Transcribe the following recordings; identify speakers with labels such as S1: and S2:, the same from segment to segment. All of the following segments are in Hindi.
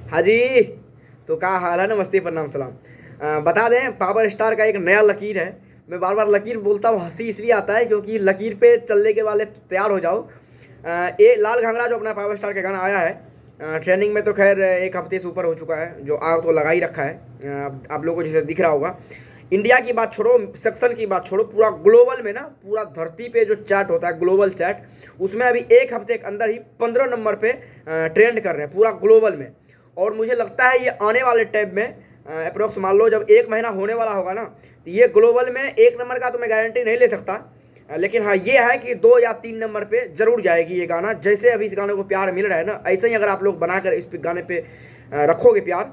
S1: हाँ जी। तो क्या हाल है? नमस्ते, प्रणाम, सलाम। बता दें, पावर स्टार का एक नया लकीर है। मैं बार बार लकीर बोलता हूँ, हंसी इसलिए आता है क्योंकि लकीर पे चलने के वाले तैयार हो जाओ। ये लाल घाघरा जो अपना पावर स्टार का गाना आया है, ट्रेंडिंग में तो खैर एक हफ्ते से ऊपर हो चुका है, जो आग तो लगा ही रखा है। आप लोगों को जैसे दिख रहा होगा। इंडिया की बात छोड़ो, सेक्शन की बात छोड़ो, पूरा ग्लोबल में ना, पूरा धरती पे जो चैट होता है ग्लोबल चैट, उसमें अभी एक हफ्ते के अंदर ही 15 नंबर पे ट्रेंड कर रहे हैं पूरा ग्लोबल में। और मुझे लगता है ये आने वाले टाइम में अप्रोक्स मान लो जब एक महीना होने वाला होगा ना, तो ये ग्लोबल में एक नंबर का तो मैं गारंटी नहीं ले सकता, लेकिन हाँ ये है कि 2 या 3 नंबर पे जरूर जाएगी ये गाना। जैसे अभी इस गाने को प्यार मिल रहा है ना, ऐसे ही अगर आप लोग बनाकर इस गाने पे रखोगे प्यार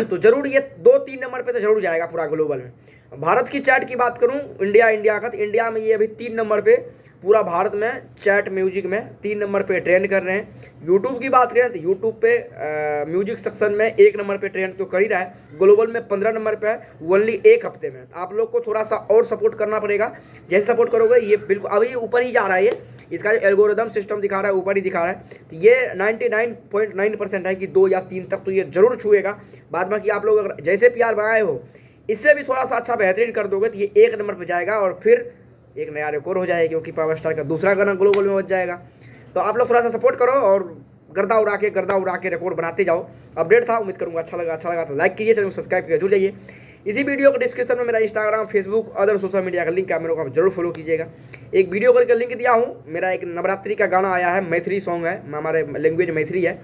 S1: तो जरूर ये 2-3 नंबर पे तो जरूर जाएगा पूरा ग्लोबल में। भारत की चैट की बात करूं, इंडिया का, तो इंडिया में ये अभी 3 नंबर पे पूरा भारत में चैट म्यूजिक में 3 नंबर पे ट्रेंड कर रहे हैं। यूट्यूब की बात करें तो यूट्यूब पे म्यूजिक सेक्शन में 1 नंबर पे ट्रेंड तो कर ही रहा है। ग्लोबल में 15 नंबर पे है, ओनली एक हफ्ते में। आप लोग को थोड़ा सा और सपोर्ट करना पड़ेगा। जैसे सपोर्ट करोगे ये बिल्कुल अभी ऊपर ही जा रहा है। ये इसका जो एल्गोरिदम सिस्टम दिखा रहा है ऊपर ही दिखा रहा है, तो ये 99.9% है कि 2 या 3 तक तो ये जरूर छुएगा। बाद बाकी आप लोग अगर जैसे प्यार बनाए हो इससे भी थोड़ा सा अच्छा बेहतरीन कर दोगे तो ये 1 नंबर पर जाएगा और फिर एक नया रिकॉर्ड हो जाएगा, क्योंकि पावर स्टार का दूसरा गाना ग्लोबल में बच जाएगा। तो आप लोग थोड़ा सा सपोर्ट करो और गर्दा उड़ा के रिकॉर्ड बनाते जाओ। अपडेट था, उम्मीद करूँगा अच्छा लगा तो लाइक कीजिए, चैनल को सब्सक्राइब कीजिए, जुड़ जाइए। इसी वीडियो के डिस्क्रिप्शन में मेरा Instagram, Facebook, other social media का लिंक है, मेरे को आप जरूर फॉलो कीजिएगा। एक वीडियो करके लिंक दिया हूँ, मेरा एक नवरात्रि का गाना आया है, मैथिली सॉन्ग है, हमारे लैंग्वेज मैथिली है,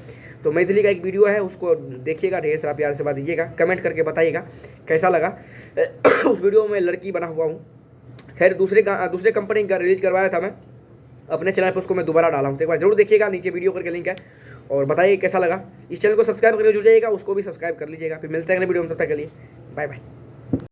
S1: तो मैथिली का एक वीडियो है, उसको देखिएगा, ढेर सारा प्यार से बात दीजिएगा, कमेंट करके बताइएगा कैसा लगा। उस वीडियो में लड़की बना हुआ हूँ। खैर दूसरे कंपनी का रिलीज करवाया था मैं अपने चैनल पर, उसको मैं दोबारा डाला हूँ, तो एक बार जरूर देखिएगा, नीचे वीडियो करके लिंक है, और बताइए कैसा लगा। इस चैनल को सब्सक्राइब करके जुड़ जाइएगा, उसको भी सब्सक्राइब कर लीजिएगा। फिर मिलते हैं अगले वीडियो में, तब तक के लिए बाय बाय।